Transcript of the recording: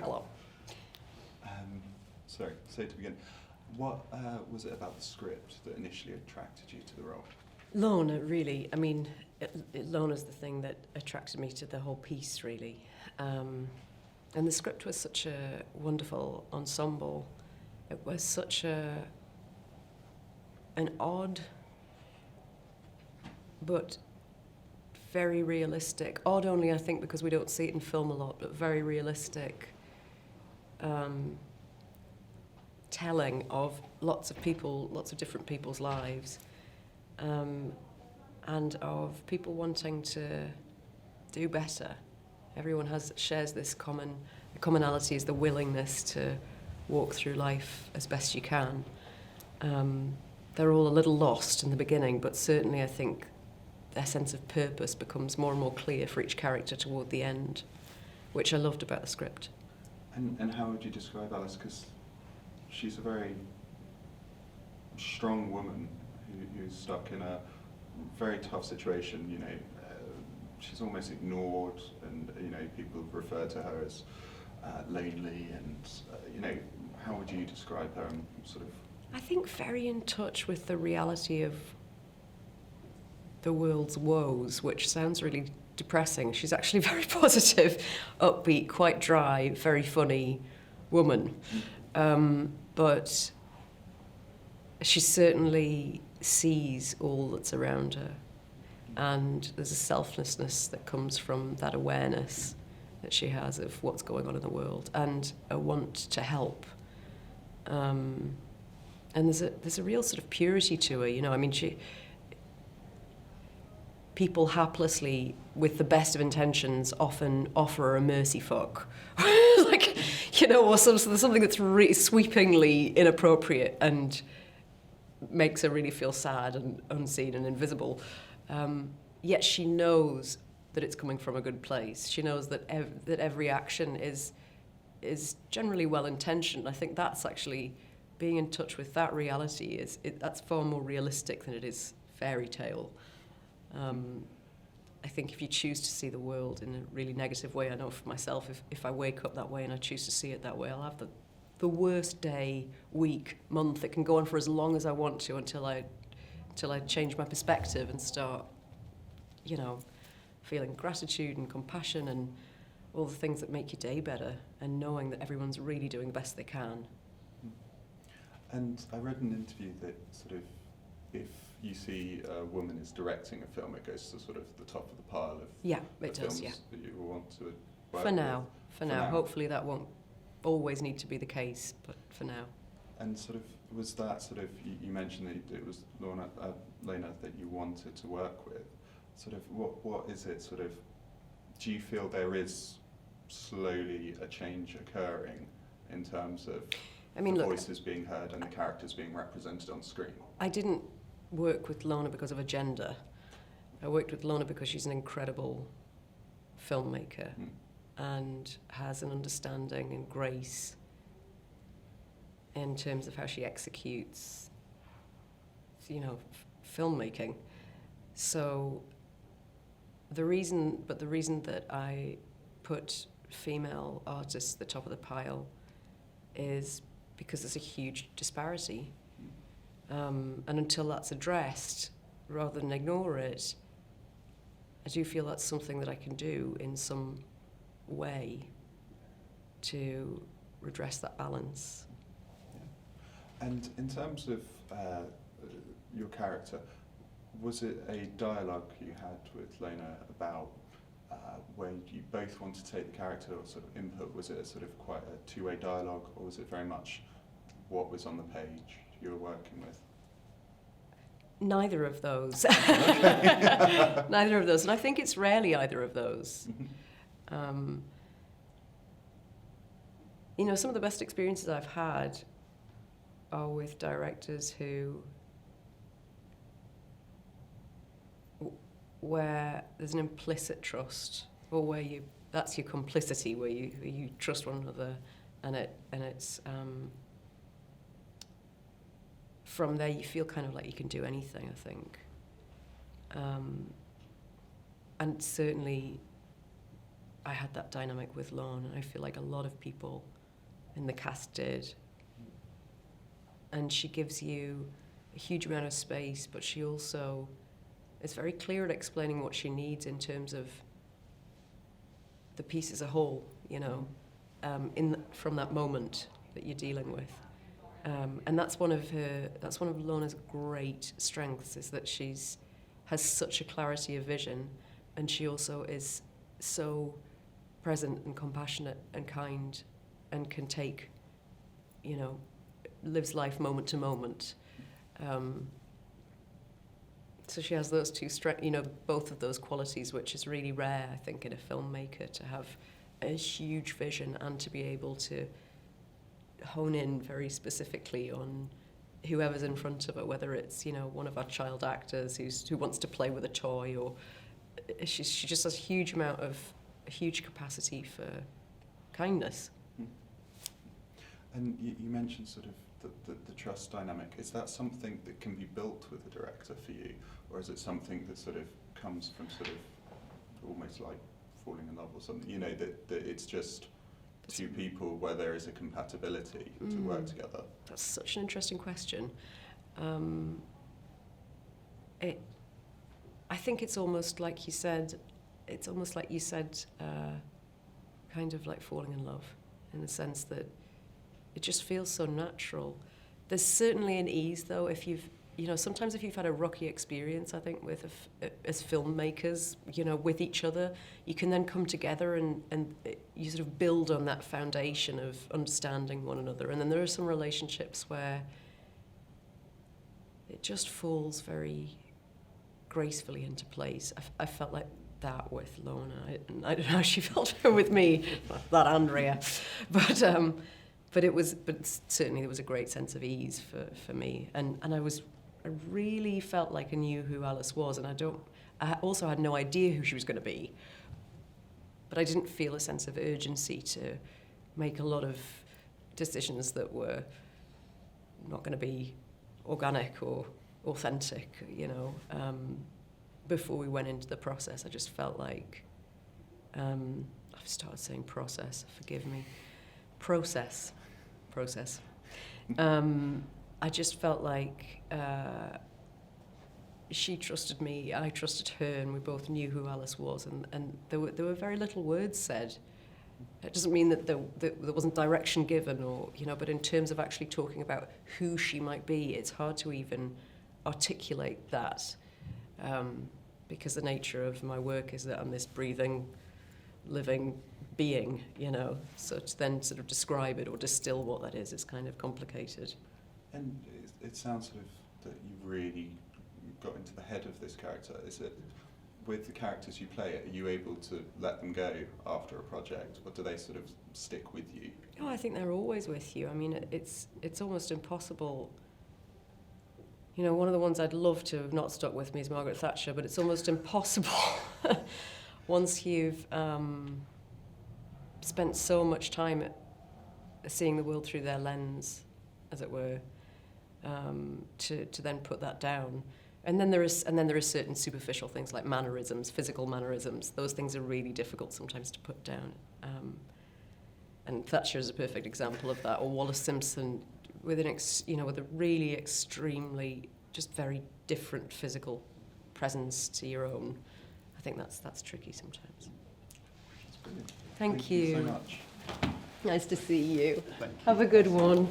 Hello. Sorry, so to begin, what was it about the script that initially attracted you to the role? Lorna, really. I mean, Lorna's the thing that attracted me to the whole piece, really. And the script was such a wonderful ensemble. It was such an odd, but very realistic. Odd only, I think, because we don't see it in film a lot, but very realistic telling of lots of people, lots of different people's lives, and of people wanting to do better. Everyone shares this commonality is the willingness to walk through life as best you can. They're all a little lost in the beginning, but certainly I think their sense of purpose becomes more and more clear for each character toward the end, which I loved about the script. And how would you describe Alice? Because she's a very strong woman who's stuck in a very tough situation. You know, she's almost ignored, and you know, people refer to her as lonely. And you know, how would you describe her? And sort of, I think very in touch with the reality of the world's woes, which sounds really depressing. She's actually very positive, upbeat, quite dry, very funny woman. But she certainly sees all that's around her. And there's a selflessness that comes from that awareness that she has of what's going on in the world, and a want to help. And there's a real sort of purity to her, you know. I mean, people haplessly, with the best of intentions, often offer her a mercy fuck. Like, you know, or something that's really sweepingly inappropriate and makes her really feel sad and unseen and invisible. Yet she knows that it's coming from a good place. She knows that every action is generally well-intentioned. I think that's actually, being in touch with that reality, that's far more realistic than it is fairy tale. I think if you choose to see the world in a really negative way, I know for myself, if I wake up that way and I choose to see it that way, I'll have the worst day, week, month. It can go on for as long as I want to until I change my perspective and start, you know, feeling gratitude and compassion and all the things that make your day better, and knowing that everyone's really doing the best they can. And I read in an interview that sort of, if you see a woman is directing a film, it goes to sort of the top of the pile of films that you want to work For now. Now. Hopefully that won't always need to be the case, but for now. And sort of, was that sort of, you mentioned that it was Lena that you wanted to work with. Sort of, what is it sort of, do you feel there is slowly a change occurring in terms of voices being heard and the characters being represented on screen? I didn't work with Lorna because of a gender. I worked with Lorna because she's an incredible filmmaker and has an understanding and grace in terms of how she executes, you know, filmmaking. So the reason that I put female artists at the top of the pile is because there's a huge disparity. And until that's addressed, rather than ignore it, I do feel that's something that I can do in some way to redress that balance. Yeah. And in terms of your character, was it a dialogue you had with Lena about where you both want to take the character or sort of input? Was it a sort of quite a two-way dialogue, or was it very much what was on the page you were working with? Neither of those. Neither of those. And I think it's rarely either of those. You know, some of the best experiences I've had are with directors where there's an implicit trust, or where that's your complicity, where you trust one another, and it's from there you feel kind of like you can do anything, I think. And certainly I had that dynamic with Lorne, and I feel like a lot of people in the cast did. And she gives you a huge amount of space, but she also is very clear at explaining what she needs in terms of the piece as a whole, you know, from that moment that you're dealing with. And that's one of Lorna's great strengths, is that has such a clarity of vision, and she also is so present and compassionate and kind, and can take, you know, lives life moment to moment. So she has those two both of those qualities, which is really rare, I think, in a filmmaker, to have a huge vision and to be able to hone in very specifically on whoever's in front of her, whether it's, you know, one of our child actors who wants to play with a toy, or she just has a huge capacity for kindness. And you mentioned sort of the trust dynamic. Is that something that can be built with a director for you, or is it something that sort of comes from sort of almost like falling in love or something, you know, that it's just two people where there is a compatibility to work together? That's such an interesting question. I think it's almost like you said, kind of like falling in love, in the sense that it just feels so natural. There's certainly an ease, though, sometimes if you've had a rocky experience, I think, as filmmakers, you know, with each other, you can then come together and you sort of build on that foundation of understanding one another. And then there are some relationships where it just falls very gracefully into place. I felt like that with Lorna. I don't know how she felt with me, that Andrea, but certainly there was a great sense of ease for me, and I really felt like I knew who Alice was, and I also had no idea who she was going to be, but I didn't feel a sense of urgency to make a lot of decisions that were not going to be organic or authentic, you know. Before we went into the process, I just felt like, I've started saying process, forgive me, process. I just felt like she trusted me, I trusted her, and we both knew who Alice was, and there were very little words said. It doesn't mean that there wasn't direction given, or, you know, but in terms of actually talking about who she might be, it's hard to even articulate that. Because the nature of my work is that I'm this breathing, living being, you know, so to then sort of describe it or distill what that is kind of complicated. And it sounds sort of that you've really got into the head of this character. Is it, with the characters you play, are you able to let them go after a project, or do they sort of stick with you? Oh, I think they're always with you. I mean, it's almost impossible. You know, one of the ones I'd love to have not stuck with me is Margaret Thatcher, but it's almost impossible once you've spent so much time seeing the world through their lens, as it were, to then put that down. And then there is certain superficial things like mannerisms, physical mannerisms. Those things are really difficult sometimes to put down. And Thatcher is a perfect example of that, or Wallace Simpson, with with a really extremely, just very different physical presence to your own. I think that's tricky sometimes. That's brilliant. Thank you So much. Nice to see you. Thank you. Have a good one.